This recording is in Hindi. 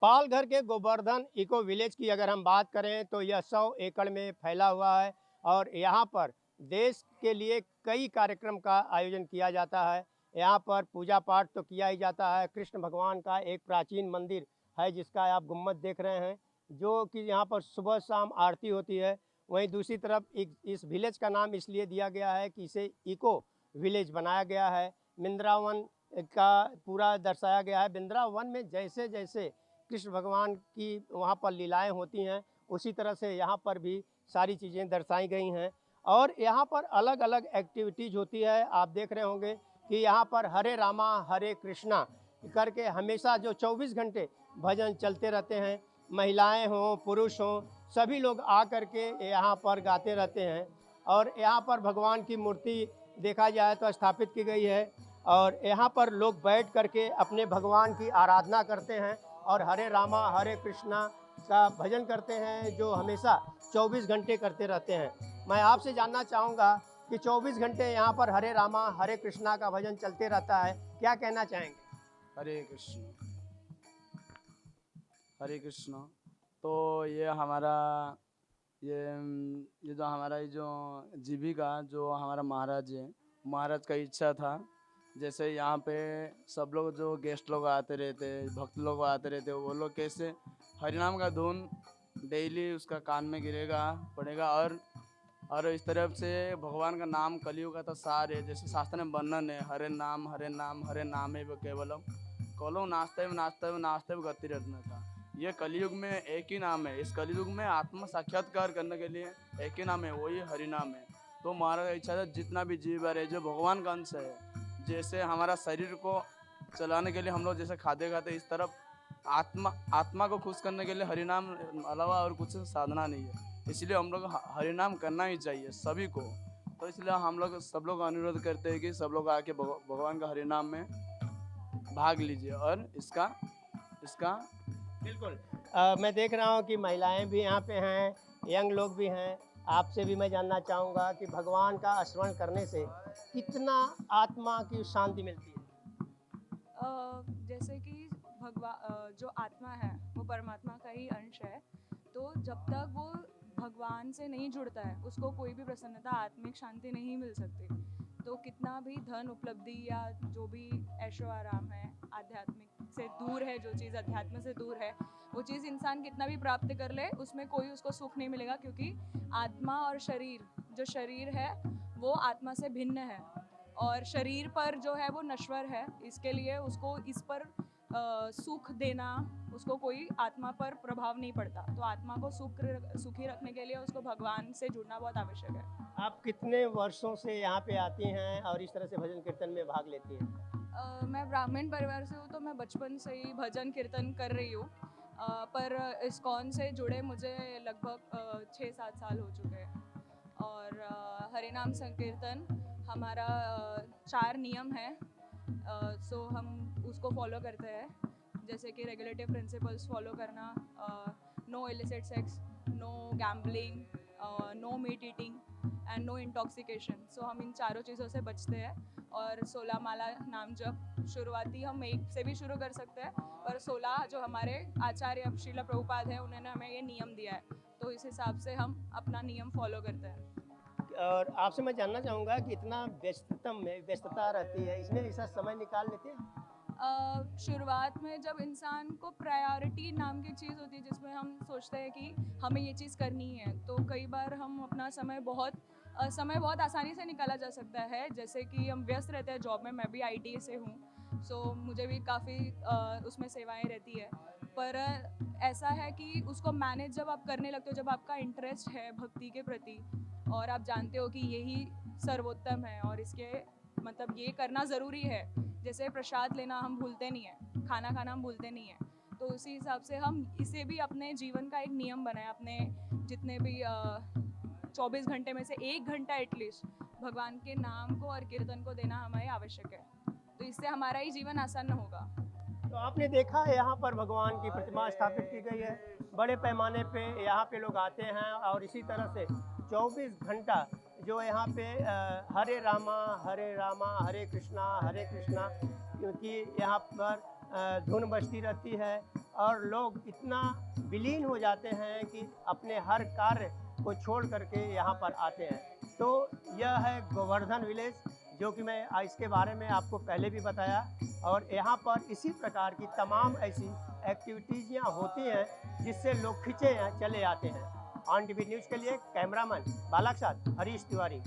पालघर के गोवर्धन इको विलेज की अगर हम बात करें तो यह 100 एकड़ में फैला हुआ है और यहाँ पर देश के लिए कई कार्यक्रम का आयोजन किया जाता है। यहाँ पर पूजा पाठ तो किया ही जाता है। कृष्ण भगवान का एक प्राचीन मंदिर है जिसका आप गुम्बद देख रहे हैं, जो कि यहाँ पर सुबह शाम आरती होती है। वहीं दूसरी तरफ इस विलेज का नाम इसलिए दिया गया है कि इसे इको विलेज बनाया गया है। वृंदावन का पूरा दर्शाया गया है। वृंदावन में जैसे जैसे कृष्ण भगवान की वहाँ पर लीलाएं होती हैं, उसी तरह से यहाँ पर भी सारी चीज़ें दर्शाई गई हैं और यहाँ पर अलग अलग एक्टिविटीज़ होती है। आप देख रहे होंगे कि यहाँ पर हरे रामा हरे कृष्णा करके हमेशा जो 24 घंटे भजन चलते रहते हैं। महिलाएं हों पुरुष हों, सभी लोग आ कर के यहाँ पर गाते रहते हैं और यहाँ पर भगवान की मूर्ति देखा जाए तो स्थापित की गई है और यहाँ पर लोग बैठ करके अपने भगवान की आराधना करते हैं और हरे रामा हरे कृष्णा का भजन करते हैं, जो हमेशा 24 घंटे करते रहते हैं। मैं आपसे जानना चाहूँगा कि 24 घंटे यहाँ पर हरे रामा हरे कृष्णा का भजन चलते रहता है, क्या कहना चाहेंगे? हरे कृष्ण हरे कृष्ण। तो ये हमारा ये जो हमारा ये जो जीविका जो हमारा महाराज है, महाराज का इच्छा था। जैसे यहाँ पे सब लोग जो गेस्ट लोग आते रहते, भक्त लोग आते रहते, वो लोग कैसे हरिनाम का धुन डेली उसका कान में गिरेगा पड़ेगा और इस तरफ से भगवान का नाम कलियुग का तो सार है। जैसे शास्त्र में वर्णन है, हरे नाम हरे नाम है वो केवलम कलो नास्ते में गति रत्न था। ये कलयुग में एक ही नाम है। इस कलयुग में आत्म साक्षात्कार करने के लिए एक ही नाम है, वही हरि नाम है। तो महाराज का इच्छा था जितना भी जीव है जो भगवान का अंश है, जैसे हमारा शरीर को चलाने के लिए हम लोग जैसे खाते खाते, इस तरफ आत्मा को खुश करने के लिए हरिनाम अलावा और कुछ साधना नहीं है। इसलिए हम लोग हरिनाम करना ही चाहिए सभी को। तो इसलिए हम लोग सब लोग अनुरोध करते हैं कि सब लोग आके भगवान का हरिनाम में भाग लीजिए और इसका बिल्कुल। मैं देख रहा हूँ कि महिलाएं भी यहाँ पे हैं, यंग लोग भी हैं। आपसे भी मैं जानना चाहूँगा कि भगवान का स्मरण करने से कितना आत्मा की शांति मिलती है? जैसे कि जो आत्मा है वो परमात्मा का ही अंश है। तो जब तक वो भगवान से नहीं जुड़ता है, उसको कोई भी प्रसन्नता, आत्मिक शांति नहीं मिल सकती। तो कितना भी धन उपलब्धि या जो भी ऐशो आराम है, आध्यात्मिक से दूर है, जो चीज़ अध्यात्म से दूर है, वो चीज़ इंसान कितना भी प्राप्त कर ले, उसमें कोई उसको सुख नहीं मिलेगा, क्योंकि आत्मा और शरीर, जो शरीर है वो आत्मा से भिन्न है और शरीर पर जो है वो नश्वर है। इसके लिए उसको इस पर सुख देना, उसको कोई आत्मा पर प्रभाव नहीं पड़ता। तो आत्मा को सुखी रखने के लिए उसको भगवान से जुड़ना बहुत आवश्यक है। आप कितने वर्षों से यहाँ पे आती हैं और इस तरह से भजन कीर्तन में भाग लेती हैं? मैं ब्राह्मण परिवार से हूँ, तो मैं बचपन से ही भजन कीर्तन कर रही हूँ। पर इस्कॉन से जुड़े मुझे लगभग 6-7 साल हो चुके हैं। और हरिनाम संकीर्तन हमारा 4 नियम है। सो हम उसको फॉलो करते हैं, जैसे कि रेगुलेटिव प्रिंसिपल्स फॉलो करना, no illicit sex, no gambling, no meat eating and no intoxication. So हम इन चारों चीज़ों से बचते हैं। और 16 माला नाम जप शुरुआती हम 1 से भी शुरू कर सकते हैं, पर 16 जो हमारे आचार्य श्रील प्रभुपाद हैं, उन्होंने हमें ये नियम दिया है, तो इस हिसाब से हम अपना नियम फॉलो करते हैं। और आपसे मैं जानना चाहूँगा कि इतना व्यस्तता रहती है, इसमें ऐसा समय निकाल लेते हैं? शुरुआत में जब इंसान को प्रायोरिटी नाम की चीज़ होती है, जिसमें हम सोचते हैं कि हमें ये चीज़ करनी है, तो कई बार हम अपना समय बहुत आसानी से निकाला जा सकता है। जैसे कि हम व्यस्त रहते हैं जॉब में, मैं भी आईटी से हूँ, सो मुझे भी काफ़ी उसमें सेवाएं रहती है। पर ऐसा है कि उसको मैनेज जब आप करने लगते हो, जब आपका इंटरेस्ट है भक्ति के प्रति और आप जानते हो कि यही सर्वोत्तम है और इसके मतलब ये करना ज़रूरी है। जैसे प्रसाद लेना हम भूलते नहीं हैं, खाना खाना हम भूलते नहीं हैं, तो उसी हिसाब से हम इसे भी अपने जीवन का एक नियम बनाएं। अपने जितने भी 24 घंटे में से 1 घंटा एटलीस्ट भगवान के नाम को और कीर्तन को देना हमारे आवश्यक है। तो इससे हमारा ही जीवन आसान होगा। तो आपने देखा है यहाँ पर भगवान की प्रतिमा स्थापित की गई है, बड़े पैमाने पे यहाँ पे लोग आते हैं और इसी तरह से 24 घंटा जो यहाँ पे हरे रामा हरे कृष्णा, क्योंकि यहाँ पर धुन बजती रहती है और लोग इतना विलीन हो जाते हैं कि अपने हर कार्य को छोड़ करके यहाँ पर आते हैं। तो यह है गोवर्धन विलेज, जो कि मैं इसके बारे में आपको पहले भी बताया, और यहाँ पर इसी प्रकार की तमाम ऐसी एक्टिविटीज़ यहाँ होती हैं जिससे लोग खिंचे चले आते हैं। ऑन टीवी न्यूज़ के लिए कैमरामैन बालक साथ हरीश तिवारी।